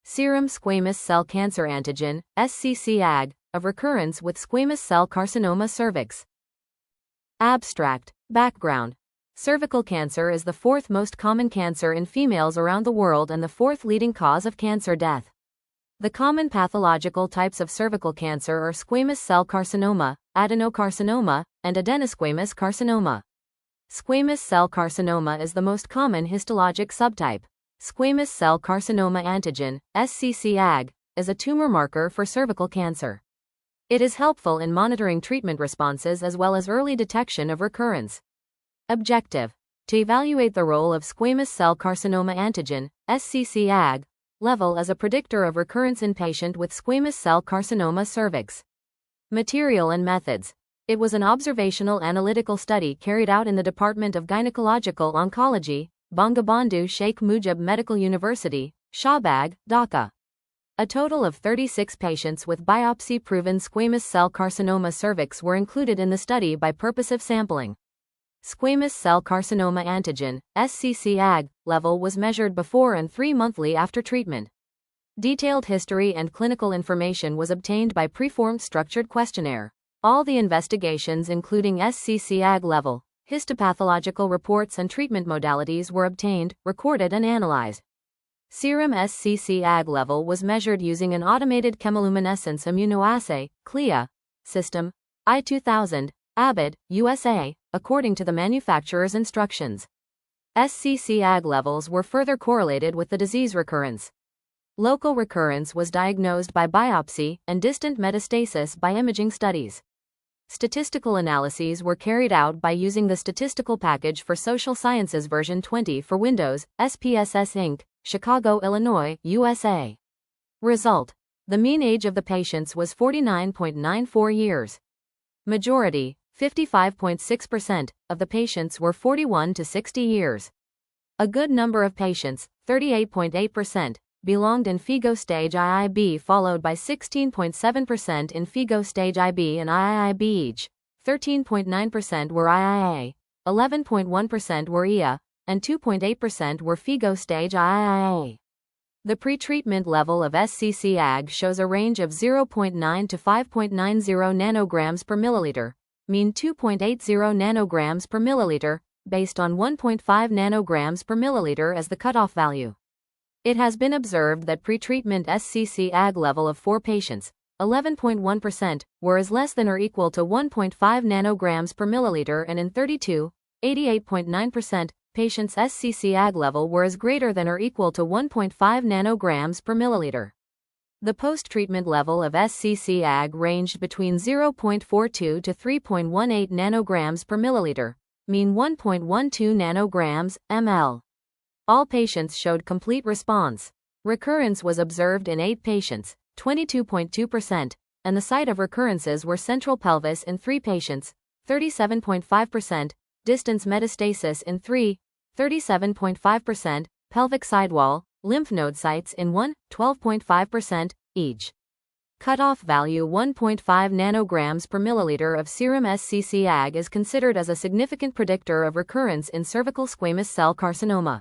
Serum squamous cell cancer antigen, SCCAg, of recurrence with squamous cell carcinoma cervix. Abstract. Background. Cervical cancer is the fourth most common cancer in females around the world and the fourth leading cause of cancer death. The common pathological types of cervical cancer are squamous cell carcinoma, adenocarcinoma, and adenosquamous carcinoma. Squamous cell carcinoma is the most common histologic subtype. Squamous cell carcinoma antigen, SCCAg, is a tumor marker for cervical cancer. It is helpful in monitoring treatment responses as well as early detection of recurrence. Objective: to evaluate the role of squamous cell carcinoma antigen, SCCAg, level as a predictor of recurrence in patient with squamous cell carcinoma cervix. Material and methods. It was an observational analytical study carried out in the Department of Gynecological Oncology, Bangabandhu Sheikh Mujib Medical University, SCCAg, Dhaka. A total of 36 patients with biopsy-proven squamous cell carcinoma cervix were included in the study by purposive sampling. Squamous cell carcinoma antigen, SCCAg, level was measured before and 3 monthly after treatment. Detailed history and clinical information was obtained by preformed structured questionnaire. All the investigations including SCCAg level, histopathological reports and treatment modalities were obtained, recorded and analyzed. Serum SCCAg level was measured using an automated chemiluminescence immunoassay, CLIA, system, I-2000, Abbott, USA, according to the manufacturer's instructions. SCCAg levels were further correlated with the disease recurrence. Local recurrence was diagnosed by biopsy and distant metastasis by imaging studies. Statistical analyses were carried out by using the Statistical Package for Social Sciences version 20 for Windows, SPSS Inc., Chicago, Illinois, USA. Result: the mean age of the patients was 49.94 years. Majority, 55.6%, of the patients were 41 to 60 years. A good number of patients, 38.8%, belonged in FIGO stage IIB, followed by 16.7% in FIGO stage IB and IIB each. 13.9% were IIA, 11.1% were IA, and 2.8% were FIGO stage IIA. The pretreatment level of SCCAg shows a range of 0.9 to 5.90 nanograms per milliliter, mean 2.80 nanograms per milliliter, based on 1.5 nanograms per milliliter as the cutoff value. It has been observed that pretreatment SCCAg level of 4 patients, 11.1%, were as less than or equal to 1.5 nanograms per milliliter, and in 32, 88.9%, patients' SCCAg level were as greater than or equal to 1.5 nanograms per milliliter. The post-treatment level of SCCAg ranged between 0.42 to 3.18 nanograms per milliliter, mean 1.12 nanograms, ml. All patients showed complete response. Recurrence was observed in 8 patients, 22.2%, and the site of recurrences were central pelvis in 3 patients, 37.5%, distance metastasis in 3, 37.5%, pelvic sidewall, lymph node sites in 1, 12.5%, each. Cutoff value 1.5 nanograms per milliliter of serum SCCAg is considered as a significant predictor of recurrence in cervical squamous cell carcinoma.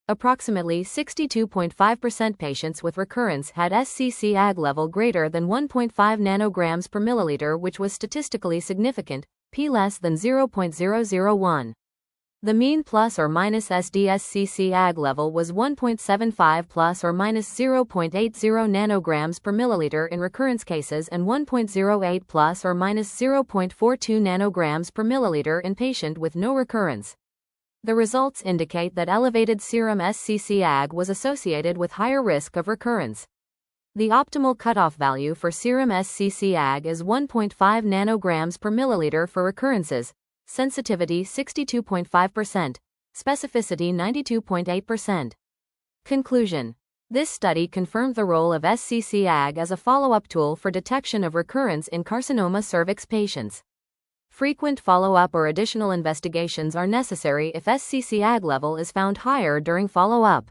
Approximately 62.5% patients with recurrence had SCCAg level greater than 1.5 nanograms per milliliter, which was statistically significant, p less than 0.001. The mean plus or minus SCCAg level was 1.75 plus or minus 0.80 nanograms per milliliter in recurrence cases and 1.08 plus or minus 0.42 nanograms per milliliter in patient with no recurrence. The results indicate that elevated serum SCCAg was associated with higher risk of recurrence. The optimal cutoff value for serum SCCAg is 1.5 nanograms per milliliter for recurrences, sensitivity 62.5%, specificity 92.8%. Conclusion: this study confirmed the role of SCCAg as a follow-up tool for detection of recurrence in carcinoma cervix patients. Frequent follow-up or additional investigations are necessary if SCCAg level is found higher during follow-up.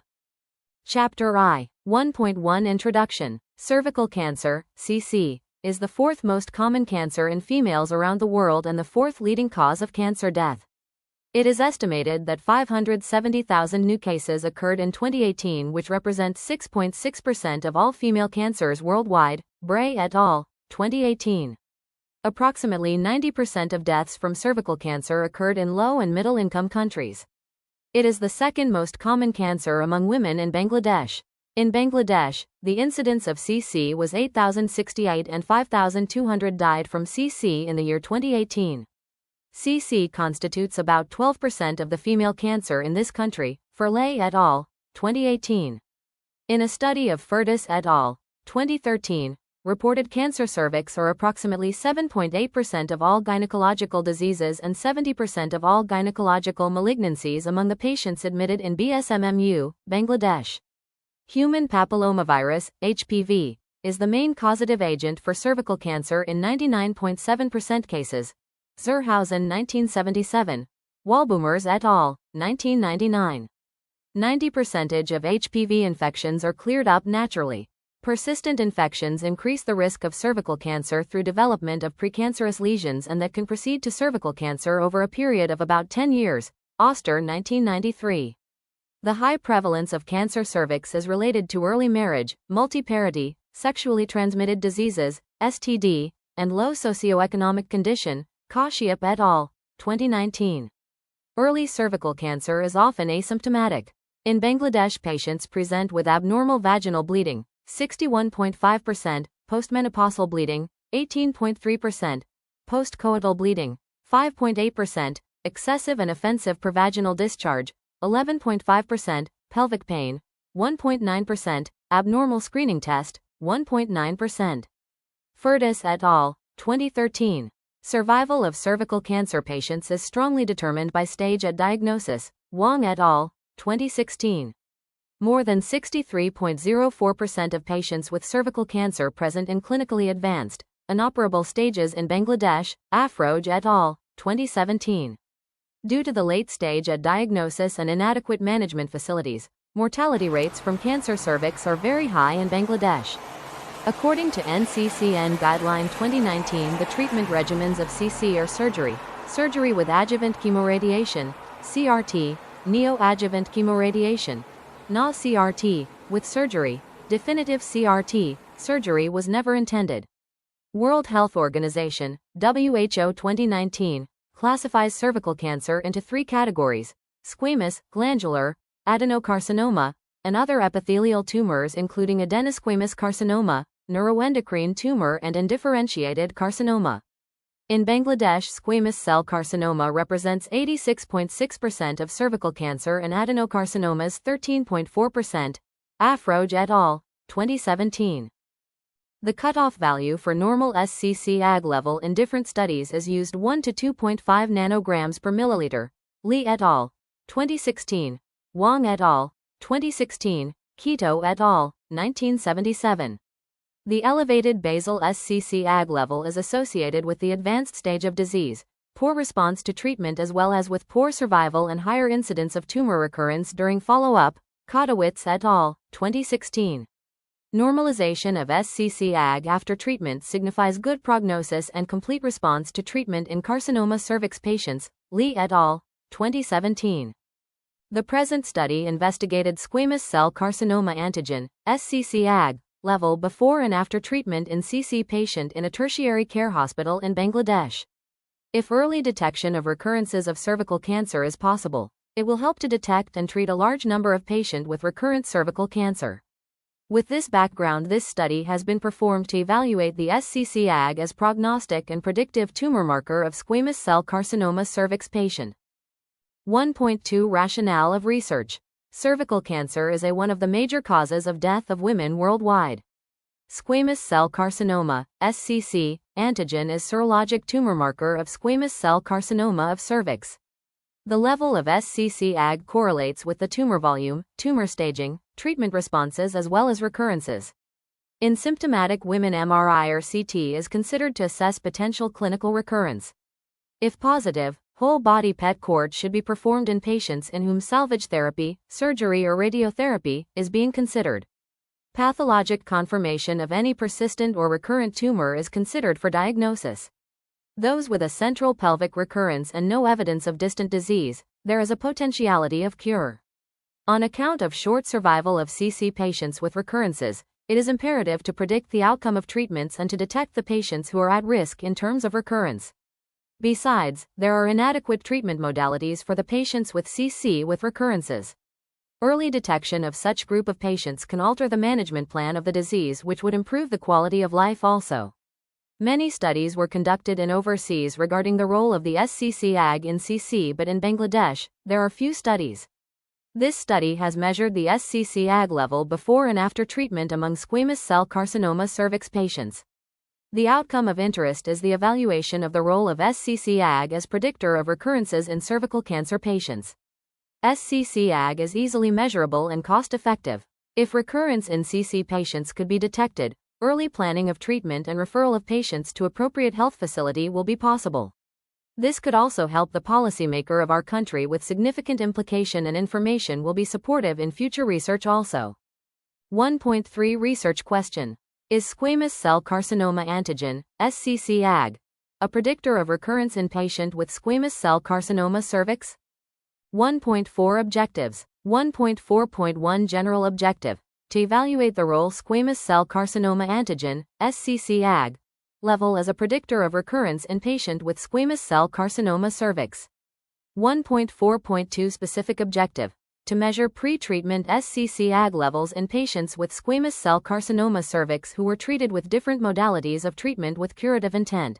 Chapter I. 1.1 Introduction. Cervical cancer, CC, is the fourth most common cancer in females around the world and the fourth leading cause of cancer death. It is estimated that 570,000 new cases occurred in 2018, which represents 6.6% of all female cancers worldwide. Bray et al., 2018. Approximately 90% of deaths from cervical cancer occurred in low and middle income countries. It is the second most common cancer among women in Bangladesh. In Bangladesh, the incidence of CC was 8,068 and 5,200 died from CC in the year 2018. CC constitutes about 12% of the female cancer in this country, Ferlay et al., 2018. In a study of Furtis et al., 2013, reported cancer cervix are approximately 7.8% of all gynecological diseases and 70% of all gynecological malignancies among the patients admitted in BSMMU, Bangladesh. Human papillomavirus, HPV, is the main causative agent for cervical cancer in 99.7% cases. Zurhausen 1977. Walboomers et al., 1999. 90% of HPV infections are cleared up naturally. Persistent infections increase the risk of cervical cancer through development of precancerous lesions and that can proceed to cervical cancer over a period of about 10 years. Oster 1993. The high prevalence of cancer cervix is related to early marriage, multiparity, sexually transmitted diseases, STD, and low socioeconomic condition. Kashyap et al., 2019. Early cervical cancer is often asymptomatic. In Bangladesh, patients present with abnormal vaginal bleeding, 61.5%, postmenopausal bleeding, 18.3%, postcoital bleeding, 5.8%, excessive and offensive pervaginal discharge, 11.5%, pelvic pain, 1.9%, abnormal screening test, 1.9%. Furtis et al., 2013. Survival of cervical cancer patients is strongly determined by stage at diagnosis. Wang et al., 2016. More than 63.04% of patients with cervical cancer present in clinically advanced, inoperable stages in Bangladesh. Afroj et al., 2017. Due to the late stage at diagnosis and inadequate management facilities, mortality rates from cancer cervix are very high in Bangladesh. According to NCCN Guideline 2019, the treatment regimens of CC are surgery with adjuvant chemoradiation, CRT, neoadjuvant chemoradiation, NA-CRT, with surgery, definitive CRT, surgery was never intended. World Health Organization, WHO 2019, classifies cervical cancer into 3 categories: squamous, glandular, adenocarcinoma, and other epithelial tumors including adenosquamous carcinoma, neuroendocrine tumor and undifferentiated carcinoma. In Bangladesh, squamous cell carcinoma represents 86.6% of cervical cancer and adenocarcinomas 13.4%. Afroj et al., 2017. The cutoff value for normal SCCAg level in different studies is used 1 to 2.5 nanograms per milliliter. Li et al., 2016. Wang et al., 2016. Keto et al., 1977. The elevated basal SCCAg level is associated with the advanced stage of disease, poor response to treatment as well as with poor survival and higher incidence of tumor recurrence during follow-up. Kodowitz et al., 2016. Normalization of SCCAg after treatment signifies good prognosis and complete response to treatment in carcinoma cervix patients. Li et al., 2017. The present study investigated squamous cell carcinoma antigen, SCCAg, level before and after treatment in CC patient in a tertiary care hospital in Bangladesh. If early detection of recurrences of cervical cancer is possible, it will help to detect and treat a large number of patients with recurrent cervical cancer. With this background, this study has been performed to evaluate the SCCAg as prognostic and predictive tumor marker of squamous cell carcinoma cervix patient. 1.2 Rationale of research. Cervical cancer is one of the major causes of death of women worldwide. Squamous cell carcinoma, SCC, antigen is serologic tumor marker of squamous cell carcinoma of cervix. The level of SCCAg correlates with the tumor volume, tumor staging, treatment responses as well as recurrences. In symptomatic women, MRI or CT is considered to assess potential clinical recurrence. If positive, whole body PET cord should be performed in patients in whom salvage therapy, surgery or radiotherapy is being considered. Pathologic confirmation of any persistent or recurrent tumor is considered for diagnosis. Those with a central pelvic recurrence and no evidence of distant disease, there is a potentiality of cure. On account of short survival of CC patients with recurrences, it is imperative to predict the outcome of treatments and to detect the patients who are at risk in terms of recurrence. Besides, there are inadequate treatment modalities for the patients with CC with recurrences. Early detection of such group of patients can alter the management plan of the disease, which would improve the quality of life also. Many studies were conducted in overseas regarding the role of the SCCAg in CC, but in Bangladesh, there are few studies. This study has measured the SCCAg level before and after treatment among squamous cell carcinoma cervix patients. The outcome of interest is the evaluation of the role of SCCAg as predictor of recurrences in cervical cancer patients. SCCAg is easily measurable and cost-effective. If recurrence in CC patients could be detected, early planning of treatment and referral of patients to appropriate health facility will be possible. This could also help the policymaker of our country with significant implication, and information will be supportive in future research also. 1.3 Research question. Is squamous cell carcinoma antigen, SCCAg, a predictor of recurrence in patient with squamous cell carcinoma cervix? 1.4 Objectives. 1.4.1 General objective. To evaluate the role squamous cell carcinoma antigen, SCCAg, level as a predictor of recurrence in patient with squamous cell carcinoma cervix. 1.4.2 Specific objective. To measure pre-treatment SCCAg levels in patients with squamous cell carcinoma cervix who were treated with different modalities of treatment with curative intent.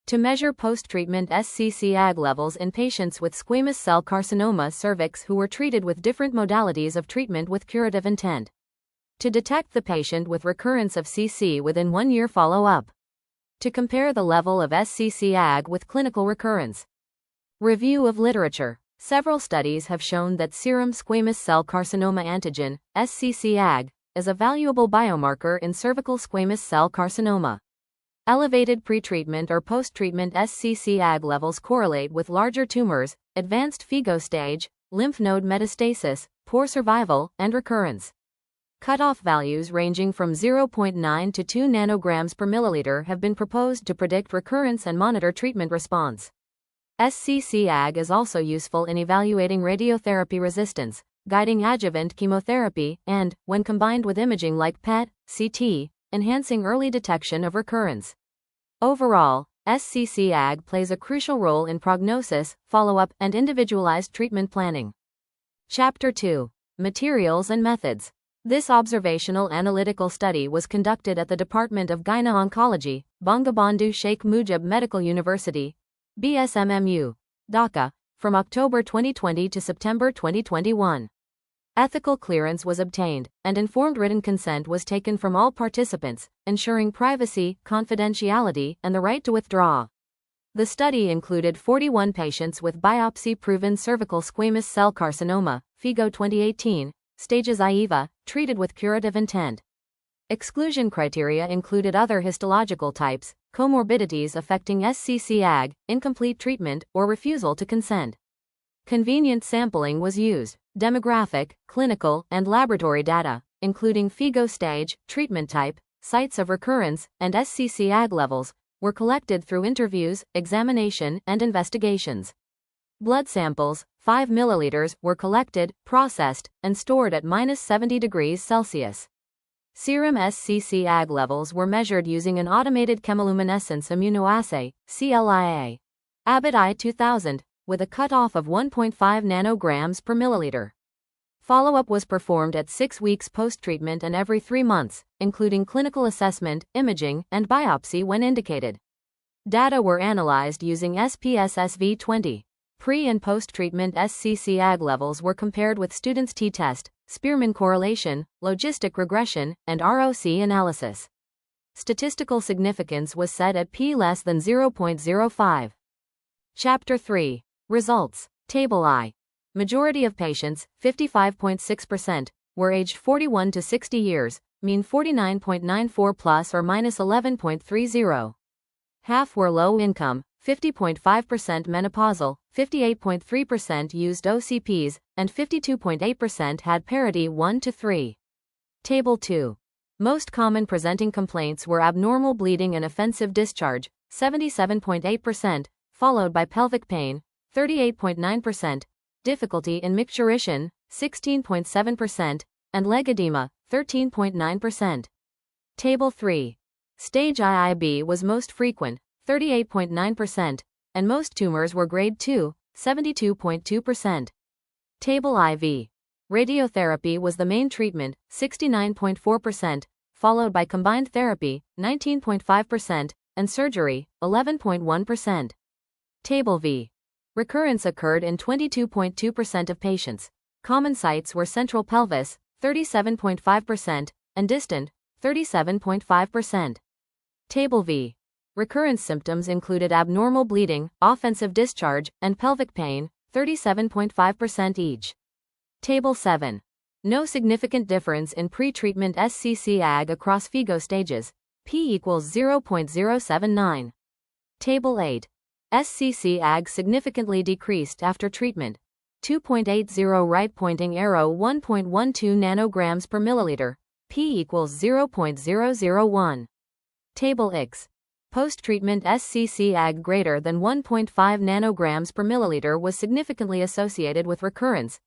To measure post-treatment SCCAg levels in patients with squamous cell carcinoma cervix who were treated with different modalities of treatment with curative intent. To detect the patient with recurrence of CC within 1 year follow-up. To compare the level of SCCAg with clinical recurrence. Review of literature. Several studies have shown that serum squamous cell carcinoma antigen, SCCAg, is a valuable biomarker in cervical squamous cell carcinoma. Elevated pretreatment or post-treatment SCCAg levels correlate with larger tumors, advanced FIGO stage, lymph node metastasis, poor survival, and recurrence. Cutoff values ranging from 0.9 to 2 nanograms per milliliter have been proposed to predict recurrence and monitor treatment response. SCCAg is also useful in evaluating radiotherapy resistance, guiding adjuvant chemotherapy, and, when combined with imaging like PET, CT, enhancing early detection of recurrence. Overall, SCCAg plays a crucial role in prognosis, follow-up, and individualized treatment planning. Chapter 2. Materials and Methods. This observational analytical study was conducted at the Department of Gyne-Oncology, Bangabandhu Sheikh Mujib Medical University, BSMMU, Dhaka, from October 2020 to September 2021. Ethical clearance was obtained, and informed written consent was taken from all participants, ensuring privacy, confidentiality, and the right to withdraw. The study included 41 patients with biopsy-proven cervical squamous cell carcinoma, FIGO 2018, stages IEVA, treated with curative intent. Exclusion criteria included other histological types, comorbidities affecting SCCAg, incomplete treatment, or refusal to consent. Convenient sampling was used. Demographic, clinical, and laboratory data, including FIGO stage, treatment type, sites of recurrence, and SCCAg levels, were collected through interviews, examination, and investigations. Blood samples, 5 milliliters, were collected, processed, and stored at -70 degrees Celsius. Serum SCCAg levels were measured using an automated chemiluminescence immunoassay, CLIA, Abbott I-2000, with a cutoff of 1.5 nanograms per milliliter. Follow-up was performed at 6 weeks post-treatment and every 3 months, including clinical assessment, imaging, and biopsy when indicated. Data were analyzed using SPSSV20. Pre- and post-treatment SCCAg levels were compared with students' t-test, Spearman correlation, logistic regression, and ROC analysis. Statistical significance was set at p less than 0.05. Chapter 3. Results. Table I. Majority of patients, 55.6%, were aged 41 to 60 years, mean 49.94 plus or minus 11.30. Half were low income, 50.5% menopausal, 58.3% used OCPs, and 52.8% had parity 1 to 3. Table 2. Most common presenting complaints were abnormal bleeding and offensive discharge, 77.8%, followed by pelvic pain, 38.9%, difficulty in micturition, 16.7%, and leg edema, 13.9%. Table 3. Stage IIB was most frequent, 38.9%, and most tumors were grade 2, 72.2%. Table IV. Radiotherapy was the main treatment, 69.4%, followed by combined therapy, 19.5%, and surgery, 11.1%. Table V. Recurrence occurred in 22.2% of patients. Common sites were central pelvis, 37.5%, and distant, 37.5%. Table V. Recurrence symptoms included abnormal bleeding, offensive discharge, and pelvic pain, 37.5% each. Table 7. No significant difference in pre-treatment SCCAg across FIGO stages. P equals 0.079. Table 8. SCCAg significantly decreased after treatment. 2.80 right pointing arrow 1.12 nanograms per milliliter. P equals 0.001. Table X. Post-treatment SCCAg greater than 1.5 nanograms per milliliter was significantly associated with recurrence.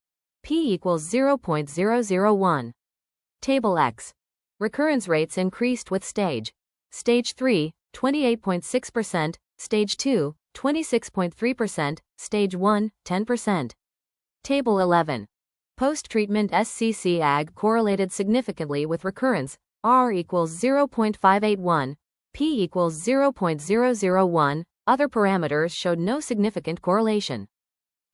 P equals 0.001. Table X. Recurrence rates increased with stage. Stage 3, 28.6%, Stage 2, 26.3%, Stage 1, 10%. Table 11. Post-treatment SCCAg correlated significantly with recurrence, R equals 0.581, P equals 0.001, other parameters showed no significant correlation.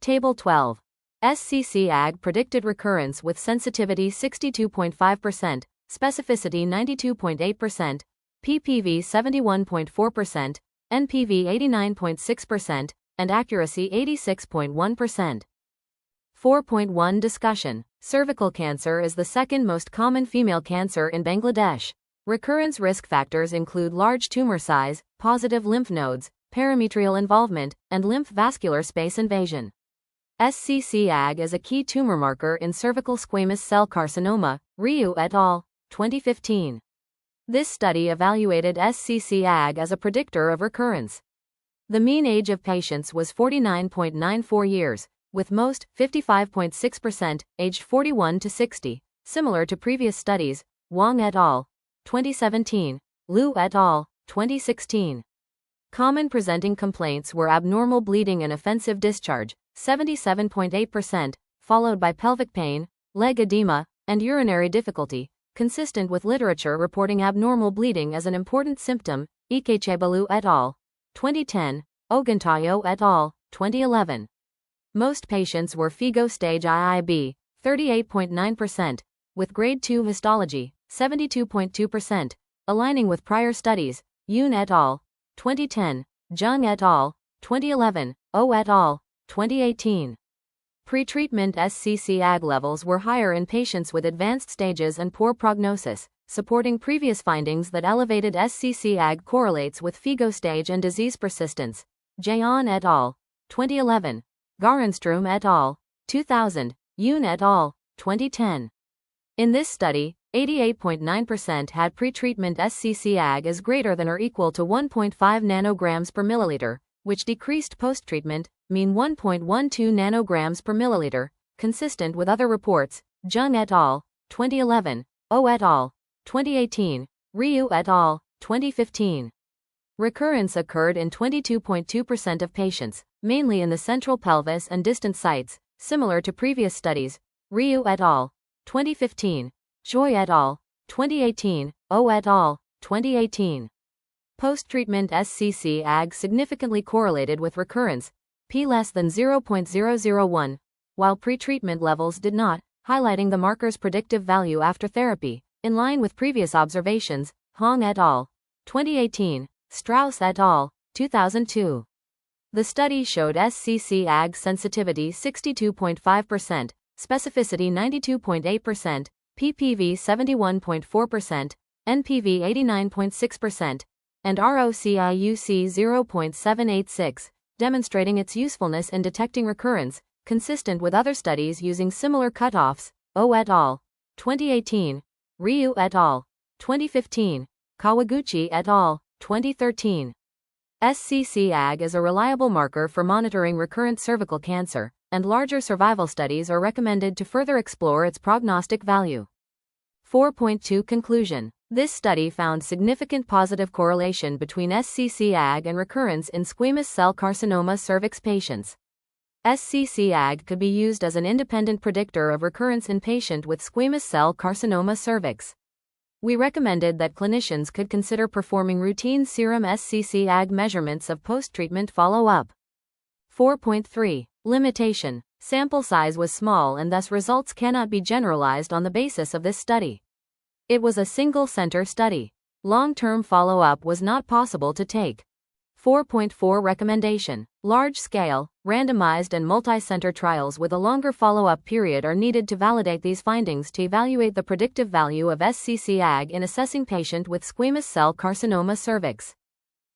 Table 12. SCCAg predicted recurrence with sensitivity 62.5%, specificity 92.8%, PPV 71.4%, NPV 89.6%, and accuracy 86.1%. 4.1 Discussion. Cervical cancer is the second most common female cancer in Bangladesh. Recurrence risk factors include large tumor size, positive lymph nodes, parametrial involvement, and lymph vascular space invasion. SCCAg is a key tumor marker in cervical squamous cell carcinoma, Ryu et al., 2015. This study evaluated SCCAg as a predictor of recurrence. The mean age of patients was 49.94 years, with most, 55.6%, aged 41 to 60, similar to previous studies, Wang et al., 2017, Liu et al., 2016. Common presenting complaints were abnormal bleeding and offensive discharge, 77.8%, followed by pelvic pain, leg edema, and urinary difficulty, consistent with literature reporting abnormal bleeding as an important symptom, Ikechebalu et al., 2010, Oguntayo et al., 2011. Most patients were FIGO stage IIB, 38.9%, with grade 2 histology, 72.2%, aligning with prior studies, Yoon et al., 2010, Jung et al., 2011, O et al., 2018. Pre-treatment SCCAg levels were higher in patients with advanced stages and poor prognosis, supporting previous findings that elevated SCCAg correlates with FIGO stage and disease persistence. Jayan et al., 2011, Garenstrom et al., 2000, Yoon et al., 2010. In this study, 88.9% had pre-treatment SCCAg as greater than or equal to 1.5 nanograms per milliliter, which decreased post-treatment, mean 1.12 nanograms per milliliter, consistent with other reports, Jung et al., 2011, O et al., 2018, Ryu et al., 2015. Recurrence occurred in 22.2% of patients, mainly in the central pelvis and distant sites, similar to previous studies, Ryu et al., 2015, Joy et al., 2018, O et al., 2018. Post-treatment SCCAg significantly correlated with recurrence, P less than 0.001, while pre-treatment levels did not, highlighting the marker's predictive value after therapy, in line with previous observations, Hong et al., 2018, Strauss et al., 2002. The study showed SCCAg sensitivity 62.5%, specificity 92.8%, PPV 71.4%, NPV 89.6%, and ROCIUC 0.786, demonstrating its usefulness in detecting recurrence, consistent with other studies using similar cutoffs, O et al., 2018, Ryu et al., 2015, Kawaguchi et al., 2013. SCCAg is a reliable marker for monitoring recurrent cervical cancer, and larger survival studies are recommended to further explore its prognostic value. 4.2 Conclusion. This study found significant positive correlation between SCCAg and recurrence in squamous cell carcinoma cervix patients. SCCAg could be used as an independent predictor of recurrence in patient with squamous cell carcinoma cervix. We recommended that clinicians could consider performing routine serum SCCAg measurements of post-treatment follow-up. 4.3 Limitation. Sample size was small and thus results cannot be generalized on the basis of this study. It was a single-center study. Long-term follow-up was not possible to take. 4.4 Recommendation. Large-scale, randomized and multi-center trials with a longer follow-up period are needed to validate these findings to evaluate the predictive value of SCCAg in assessing patient with squamous cell carcinoma cervix.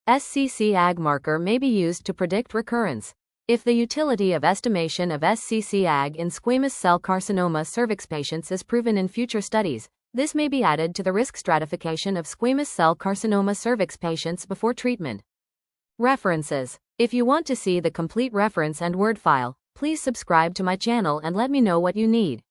SCCAg marker may be used to predict recurrence. If the utility of estimation of SCCAg in squamous cell carcinoma cervix patients is proven in future studies, this may be added to the risk stratification of squamous cell carcinoma cervix patients before treatment. References. If you want to see the complete reference and word file, please subscribe to my channel and let me know what you need.